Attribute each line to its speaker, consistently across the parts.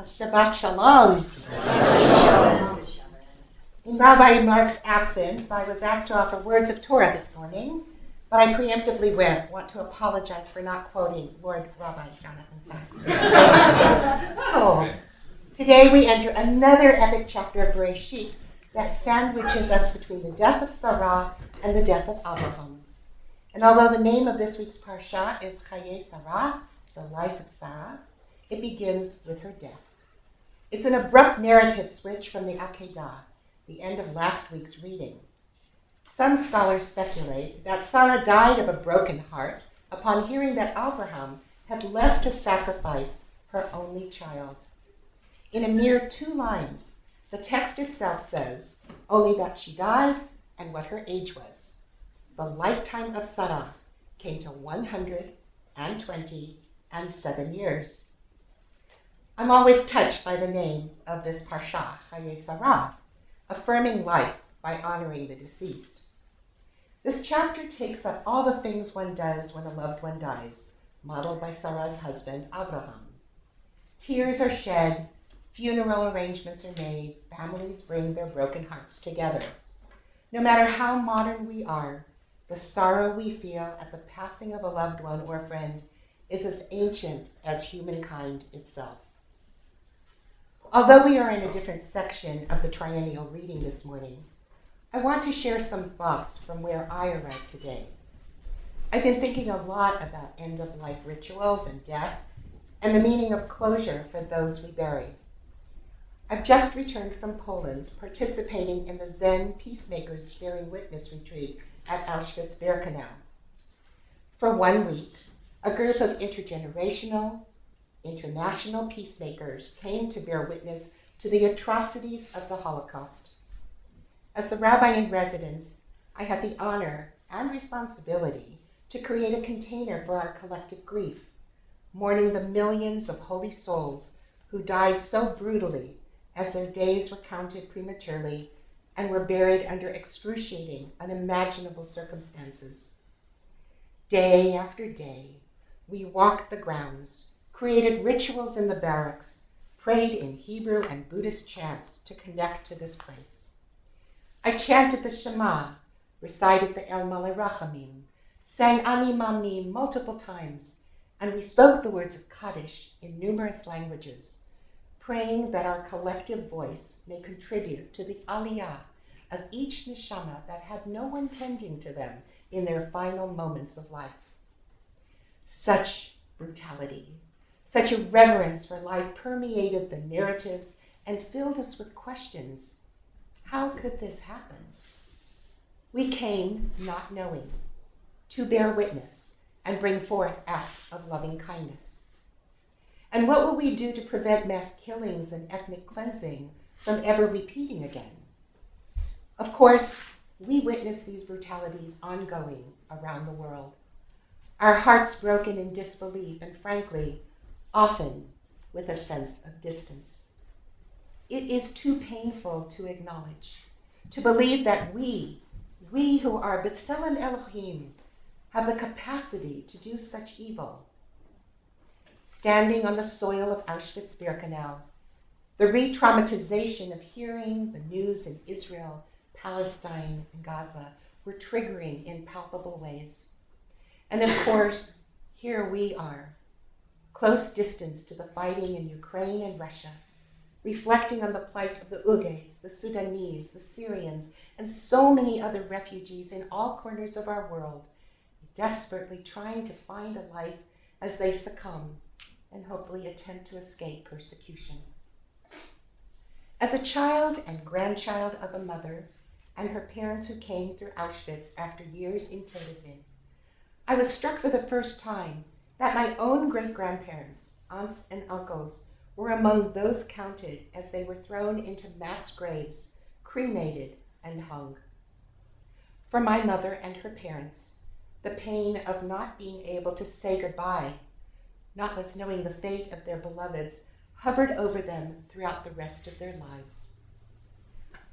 Speaker 1: Shabbat Shalom. In Rabbi Mark's absence, I was asked to offer words of Torah this morning, but I preemptively want to apologize for not quoting Lord Rabbi Jonathan Sachs. So, today we enter another epic chapter of Bereshit that sandwiches us between the death of Sarah and the death of Abraham. And although the name of this week's parsha is Chaye Sarah, the life of Sarah, it begins with her death. It's an abrupt narrative switch from the Akedah, the end of last week's reading. Some scholars speculate that Sarah died of a broken heart upon hearing that Abraham had left to sacrifice her only child. In a mere 2 lines, the text itself says only that she died and what her age was. The lifetime of Sarah came to 127 years. I'm always touched by the name of this parsha, Chaye Sarah, affirming life by honoring the deceased. This chapter takes up all the things one does when a loved one dies, modeled by Sarah's husband, Abraham. Tears are shed, funeral arrangements are made, families bring their broken hearts together. No matter how modern we are, the sorrow we feel at the passing of a loved one or friend is as ancient as humankind itself. Although we are in a different section of the triennial reading this morning, I want to share some thoughts from where I arrived today. I've been thinking a lot about end-of-life rituals and death, and the meaning of closure for those we bury. I've just returned from Poland, participating in the Zen Peacemakers Bearing Witness retreat at Auschwitz-Birkenau. For 1 week, a group of intergenerational, international peacemakers came to bear witness to the atrocities of the Holocaust. As the rabbi in residence, I had the honor and responsibility to create a container for our collective grief, mourning the millions of holy souls who died so brutally as their days were counted prematurely and were buried under excruciating, unimaginable circumstances. Day after day, we walked the grounds, created rituals in the barracks, prayed in Hebrew and Buddhist chants to connect to this place. I chanted the Shema, recited the El Malei Rachamim, sang Ani Mamim multiple times, and we spoke the words of Kaddish in numerous languages, praying that our collective voice may contribute to the aliyah of each neshama that had no one tending to them in their final moments of life. Such brutality, such a reverence for life permeated the narratives and filled us with questions. How could this happen? We came not knowing, to bear witness and bring forth acts of loving kindness. And what will we do to prevent mass killings and ethnic cleansing from ever repeating again? Of course, we witness these brutalities ongoing around the world. Our hearts broken in disbelief and, frankly, often with a sense of distance. It is too painful to acknowledge, to believe that we who are B'Tselem Elohim, have the capacity to do such evil. Standing on the soil of Auschwitz-Birkenau, the re-traumatization of hearing the news in Israel, Palestine, and Gaza were triggering in palpable ways. And of course, here we are, close distance to the fighting in Ukraine and Russia, reflecting on the plight of the Uyghurs, the Sudanese, the Syrians, and so many other refugees in all corners of our world, desperately trying to find a life as they succumb and hopefully attempt to escape persecution. As a child and grandchild of a mother and her parents who came through Auschwitz after years in Tedessin, I was struck for the first time that my own great-grandparents, aunts and uncles, were among those counted as they were thrown into mass graves, cremated, and hung. For my mother and her parents, the pain of not being able to say goodbye, not less knowing the fate of their beloveds, hovered over them throughout the rest of their lives.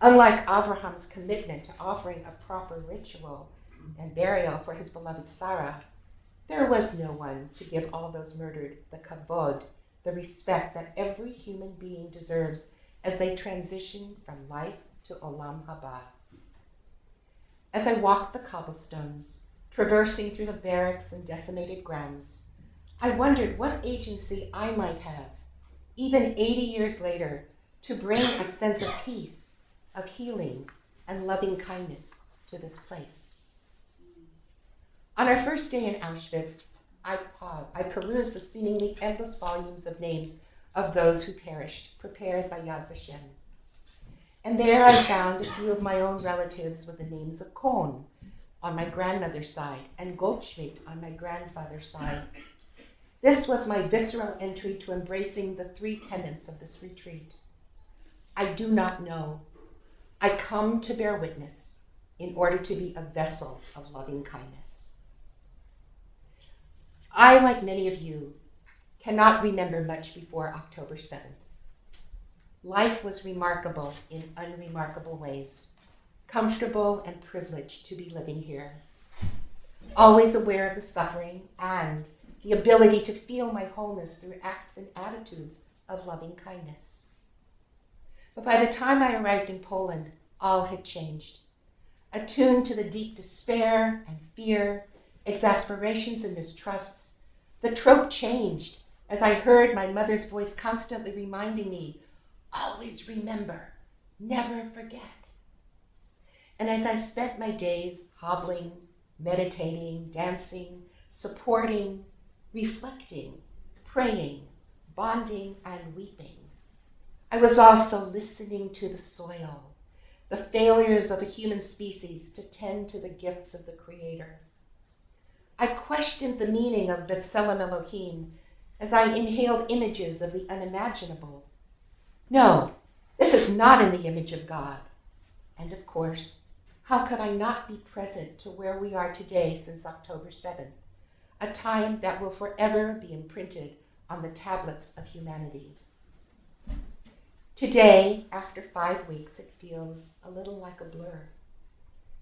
Speaker 1: Unlike Abraham's commitment to offering a proper ritual and burial for his beloved Sarah, there was no one to give all those murdered the kavod, the respect that every human being deserves as they transition from life to Olam Haba. As I walked the cobblestones, traversing through the barracks and decimated grounds, I wondered what agency I might have, even 80 years later, to bring a sense of peace, of healing, and loving kindness to this place. On our first day in Auschwitz, I perused the seemingly endless volumes of names of those who perished, prepared by Yad Vashem. And there I found a few of my own relatives with the names of Kohn on my grandmother's side and Goldschmidt on my grandfather's side. This was my visceral entry to embracing the three tenets of this retreat. I do not know. I come to bear witness in order to be a vessel of loving kindness. I, like many of you, cannot remember much before October 7th. Life was remarkable in unremarkable ways, comfortable and privileged to be living here, always aware of the suffering and the ability to feel my wholeness through acts and attitudes of loving kindness. But by the time I arrived in Poland, all had changed. Attuned to the deep despair and fear, exasperations and mistrusts, the trope changed as I heard my mother's voice constantly reminding me, always remember, never forget. And as I spent my days hobbling, meditating, dancing, supporting, reflecting, praying, bonding, and weeping, I was also listening to the soil, the failures of a human species to tend to the gifts of the Creator. I questioned the meaning of B'Tselem Elohim as I inhaled images of the unimaginable. No, this is not in the image of God. And of course, how could I not be present to where we are today since October 7th, a time that will forever be imprinted on the tablets of humanity? Today, after 5 weeks, it feels a little like a blur.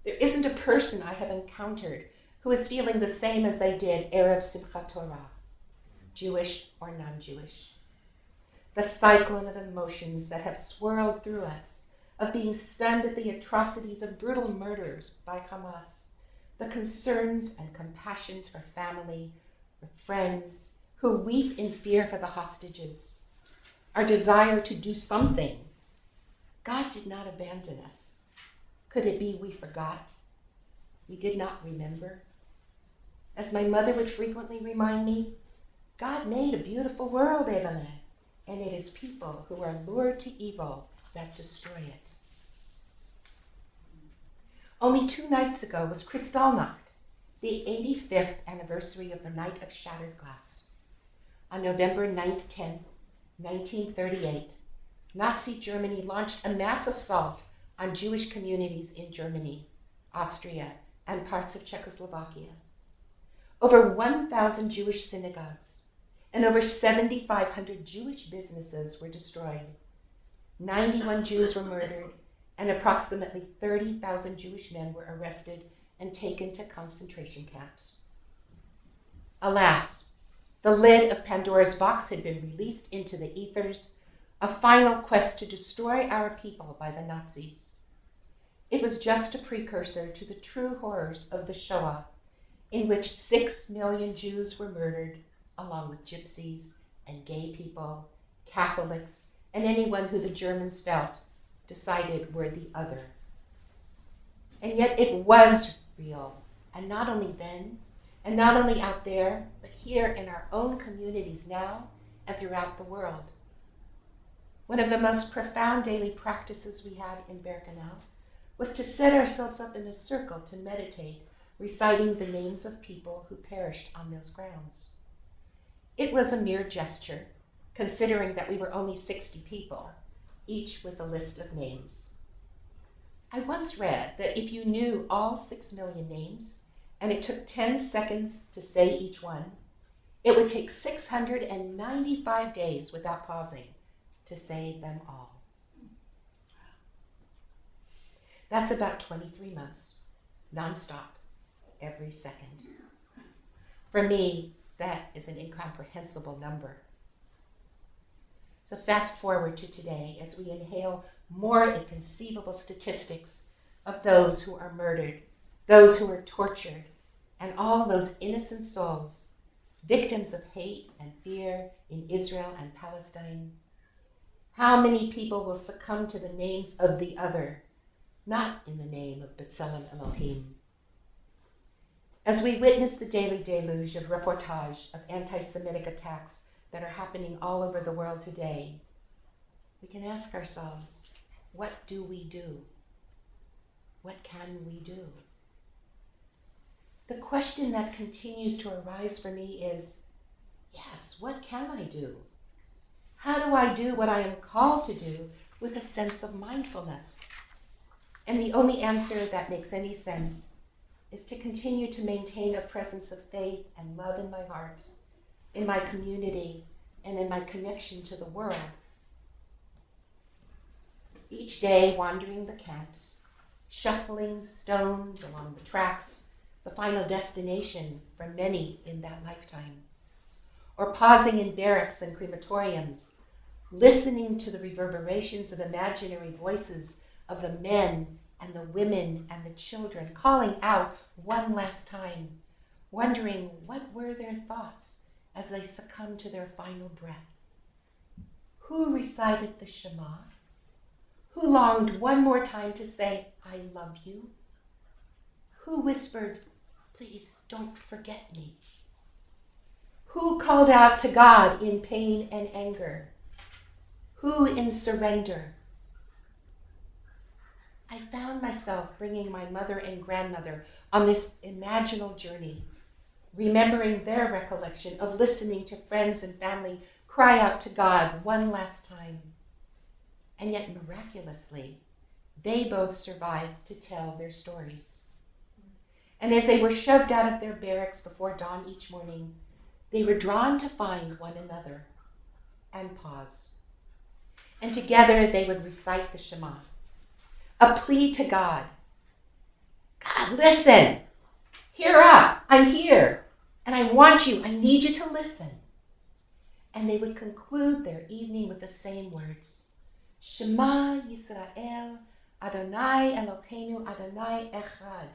Speaker 1: There isn't a person I have encountered who is feeling the same as they did Erev Simchat Torah, Jewish or non-Jewish. The cyclone of emotions that have swirled through us, of being stunned at the atrocities of brutal murders by Hamas, the concerns and compassions for family, for friends who weep in fear for the hostages, our desire to do something. God did not abandon us. Could it be we forgot? We did not remember? As my mother would frequently remind me, God made a beautiful world, Evelyn, and it is people who are lured to evil that destroy it. Only 2 nights ago was Kristallnacht, the 85th anniversary of the Night of Shattered Glass. On November 9th, 10th, 1938, Nazi Germany launched a mass assault on Jewish communities in Germany, Austria, and parts of Czechoslovakia. Over 1,000 Jewish synagogues and over 7,500 Jewish businesses were destroyed. 91 Jews were murdered, and approximately 30,000 Jewish men were arrested and taken to concentration camps. Alas, the lid of Pandora's box had been released into the ethers, a final quest to destroy our people by the Nazis. It was just a precursor to the true horrors of the Shoah, in which 6 million Jews were murdered, along with gypsies and gay people, Catholics, and anyone who the Germans felt decided were the other. And yet it was real, and not only then, and not only out there, but here in our own communities now and throughout the world. One of the most profound daily practices we had in Birkenau was to set ourselves up in a circle to meditate, reciting the names of people who perished on those grounds. It was a mere gesture, considering that we were only 60 people, each with a list of names. I once read that if you knew all 6 million names, and it took 10 seconds to say each one, it would take 695 days without pausing to say them all. That's about 23 months, nonstop, every second. For me, that is an incomprehensible number. So fast forward to today as we inhale more inconceivable statistics of those who are murdered, those who are tortured, and all those innocent souls, victims of hate and fear in Israel and Palestine. How many people will succumb to the names of the other, not in the name of B'Tselem Elohim? As we witness the daily deluge of reportage of anti-Semitic attacks that are happening all over the world today, we can ask ourselves, what do we do? What can we do? The question that continues to arise for me is, yes, what can I do? How do I do what I am called to do with a sense of mindfulness? And the only answer that makes any sense is to continue to maintain a presence of faith and love in my heart, in my community, and in my connection to the world. Each day, wandering the camps, shuffling stones along the tracks, the final destination for many in that lifetime, or pausing in barracks and crematoriums, listening to the reverberations of imaginary voices of the men and the women and the children calling out one last time, wondering what were their thoughts as they succumbed to their final breath. Who recited the Shema? Who longed one more time to say, I love you? Who whispered, please don't forget me? Who called out to God in pain and anger? Who in surrender? I found myself bringing my mother and grandmother on this imaginal journey, remembering their recollection of listening to friends and family cry out to God one last time. And yet miraculously, they both survived to tell their stories. And as they were shoved out of their barracks before dawn each morning, they were drawn to find one another and pause. And together they would recite the Shema, a plea to God. God, listen, hear up, I'm here, and I want you, I need you to listen. And they would conclude their evening with the same words, Shema Yisrael, Adonai Elokeinu, Adonai Echad.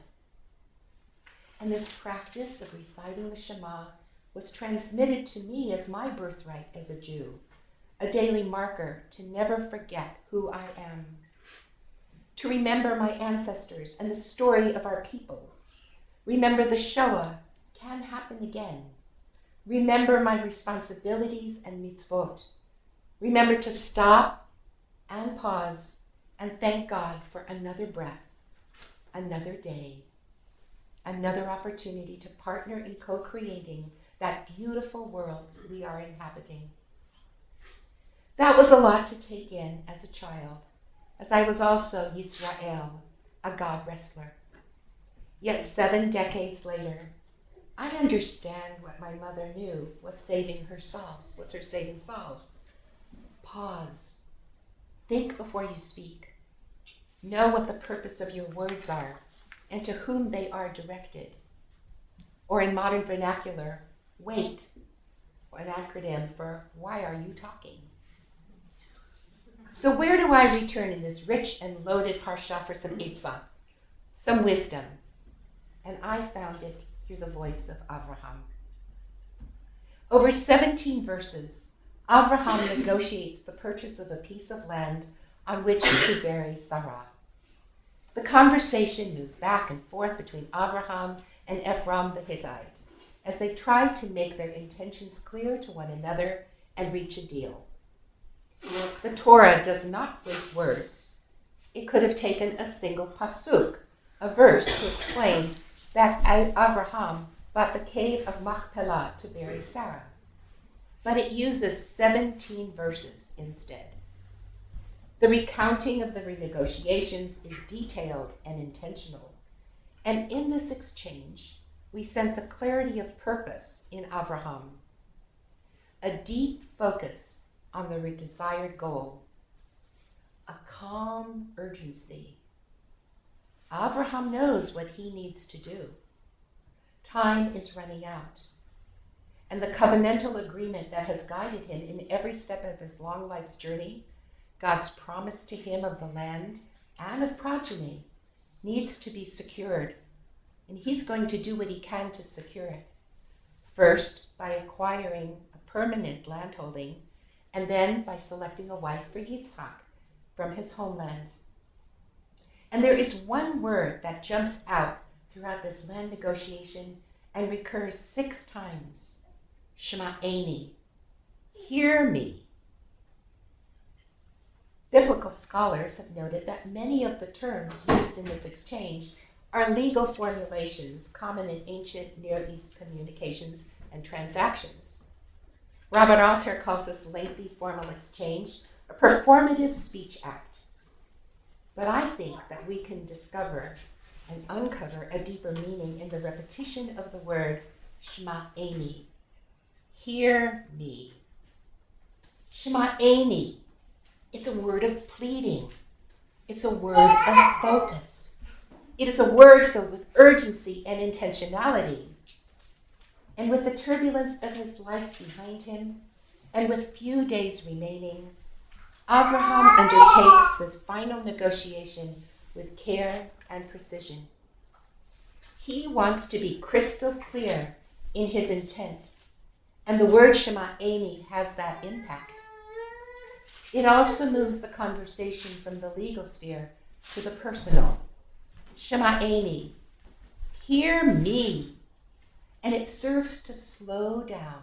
Speaker 1: And this practice of reciting the Shema was transmitted to me as my birthright as a Jew, a daily marker to never forget who I am, to remember my ancestors and the story of our peoples. Remember the Shoah can happen again. Remember my responsibilities and mitzvot. Remember to stop and pause and thank God for another breath, another day, another opportunity to partner in co-creating that beautiful world we are inhabiting. That was a lot to take in as a child, as I was also Yisrael, a God wrestler. Yet 7 decades later, I understand what my mother knew was saving her soul, was her saving salve. Pause. Think before you speak. Know what the purpose of your words are and to whom they are directed. Or in modern vernacular, WAIT, an acronym for why are you talking? So where do I return in this rich and loaded parsha for some Eitzah, some wisdom? And I found it through the voice of Avraham. Over 17 verses, Avraham negotiates the purchase of a piece of land on which to bury Sarah. The conversation moves back and forth between Avraham and Ephraim the Hittite as they try to make their intentions clear to one another and reach a deal. The Torah does not waste words. It could have taken a single pasuk, a verse, to explain that Avraham bought the cave of Machpelah to bury Sarah. But it uses 17 verses instead. The recounting of the renegotiations is detailed and intentional. And in this exchange, we sense a clarity of purpose in Avraham, a deep focus on the desired goal, a calm urgency. Avraham knows what he needs to do. Time is running out. and the covenantal agreement that has guided him in every step of his long life's journey, God's promise to him of the land and of progeny, needs to be secured, and he's going to do what he can to secure it. First, by acquiring a permanent landholding, and then by selecting a wife for Yitzhak from his homeland. And there is one word that jumps out throughout this land negotiation and recurs 6 times. Shema'eni, hear me. Biblical scholars have noted that many of the terms used in this exchange are legal formulations common in ancient Near East communications and transactions. Robert Alter calls this lengthy formal exchange a performative speech act. But I think that we can discover and uncover a deeper meaning in the repetition of the word Shema'eni, hear me. Shema'eni, it's a word of pleading. It's a word of focus. It is a word filled with urgency and intentionality. And with the turbulence of his life behind him, and with few days remaining, Abraham undertakes this final negotiation with care and precision. He wants to be crystal clear in his intent, and the word Shema'eni has that impact. It also moves the conversation from the legal sphere to the personal. Shema'eni, hear me. And it serves to slow down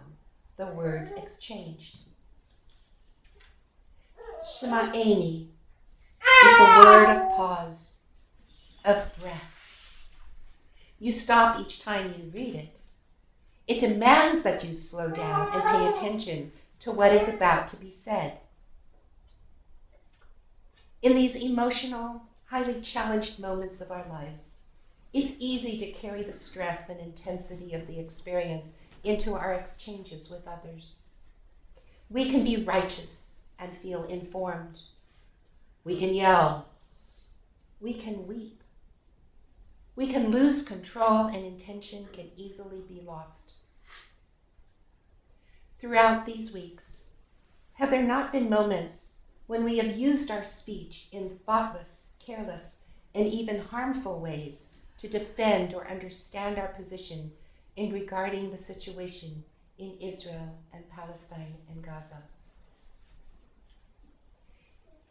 Speaker 1: the words exchanged. Shema'eni is a word of pause, of breath. You stop each time you read it. It demands that you slow down and pay attention to what is about to be said. In these emotional, highly challenged moments of our lives, it's easy to carry the stress and intensity of the experience into our exchanges with others. We can be righteous and feel informed. We can yell. We can weep. We can lose control, and intention can easily be lost. Throughout these weeks, have there not been moments when we have used our speech in thoughtless, careless, and even harmful ways to defend or understand our position in regarding the situation in Israel and Palestine and Gaza?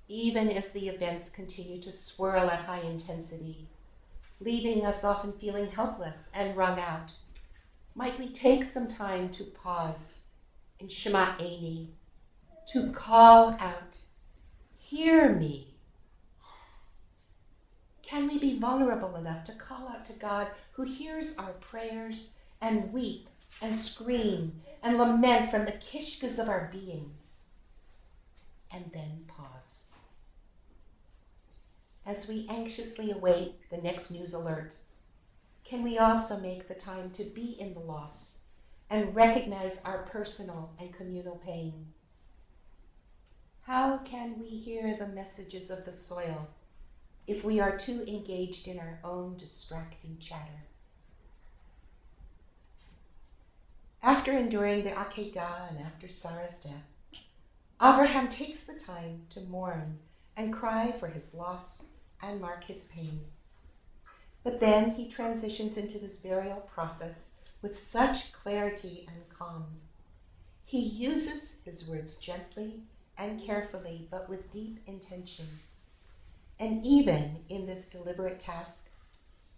Speaker 1: Even as the events continue to swirl at high intensity, leaving us often feeling helpless and wrung out, might we take some time to pause in Shema'eni, to call out, hear me. Can we be vulnerable enough to call out to God, who hears our prayers, and weep and scream and lament from the kishkas of our beings, and then pause? As we anxiously await the next news alert, can we also make the time to be in the loss and recognize our personal and communal pain? How can we hear the messages of the soil if we are too engaged in our own distracting chatter? After enduring the Akedah and after Sarah's death, Abraham takes the time to mourn and cry for his loss and mark his pain. But then he transitions into this burial process with such clarity and calm. He uses his words gently and carefully, but with deep intention. And even in this deliberate task,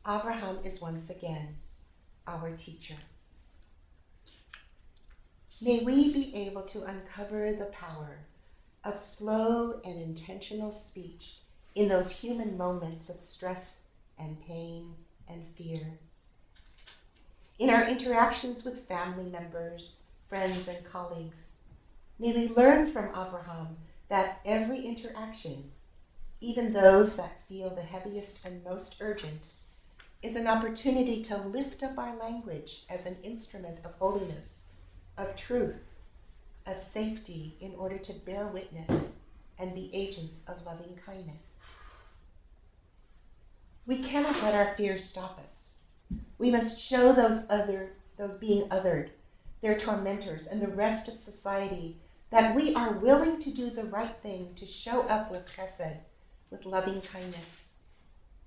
Speaker 1: Abraham is once again our teacher. May we be able to uncover the power of slow and intentional speech in those human moments of stress and pain and fear. In our interactions with family members, friends, and colleagues, may we learn from Abraham that every interaction, even those that feel the heaviest and most urgent, is an opportunity to lift up our language as an instrument of holiness, of truth, of safety, in order to bear witness and be agents of loving kindness. We cannot let our fears stop us. We must show those being othered their tormentors, and the rest of society that we are willing to do the right thing, to show up with chesed, with loving kindness.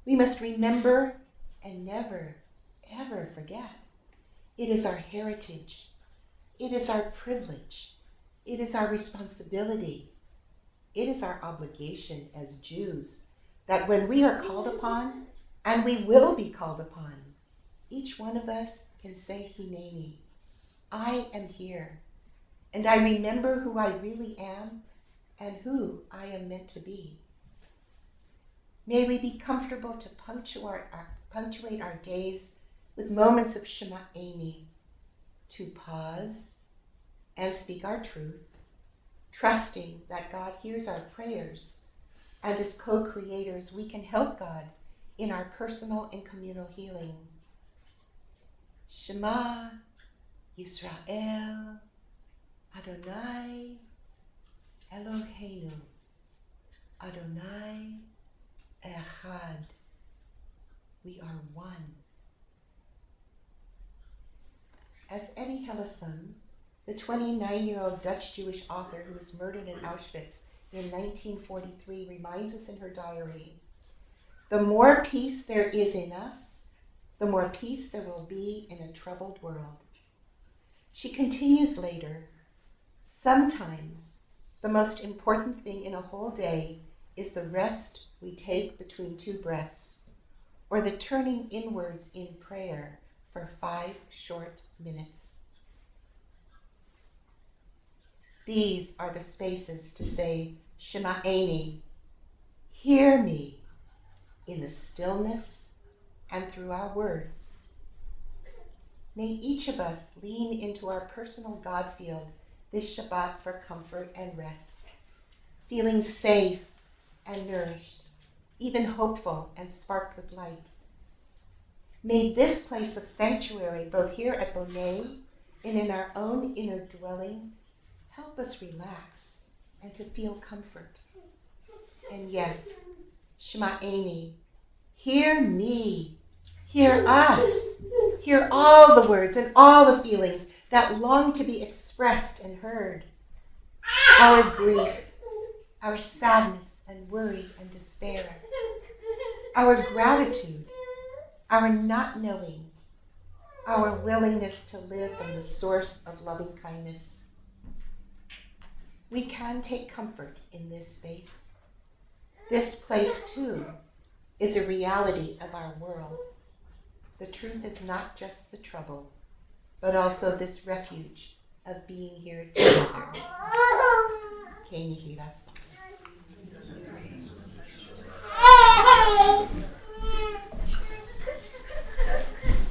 Speaker 1: We must remember and never, ever forget. It is our heritage. It is our privilege. It is our responsibility. It is our obligation as Jews that when we are called upon, and we will be called upon, each one of us can say, Hineni, I am here, and I remember who I really am and who I am meant to be. May we be comfortable to punctuate our days with moments of Shema Amy, to pause and speak our truth, trusting that God hears our prayers, and as co-creators we can help God in our personal and communal healing. Shema Yisrael Adonai Eloheinu Adonai Echad. We are one. As Eddie Hellesum, the 29-year-old Dutch Jewish author who was murdered in Auschwitz in 1943, reminds us in her diary, the more peace there is in us, the more peace there will be in a troubled world. She continues later, sometimes the most important thing in a whole day is the rest we take between two breaths, or the turning inwards in prayer for 5 short minutes. These are the spaces to say, Shema Eni, hear me, in the stillness and through our words. May each of us lean into our personal God field this Shabbat for comfort and rest, feeling safe and nourished, even hopeful and sparked with light. May this place of sanctuary, both here at Bonnet and in our own inner dwelling, help us relax and to feel comfort. And yes, Shema Eni, hear me, hear us, hear all the words and all the feelings that long to be expressed and heard. Our grief, our sadness and worry and despair, our gratitude, our not knowing, our willingness to live from the source of loving kindness. We can take comfort in this space. This place, too, is a reality of our world. The truth is not just the trouble, but also this refuge of being here together.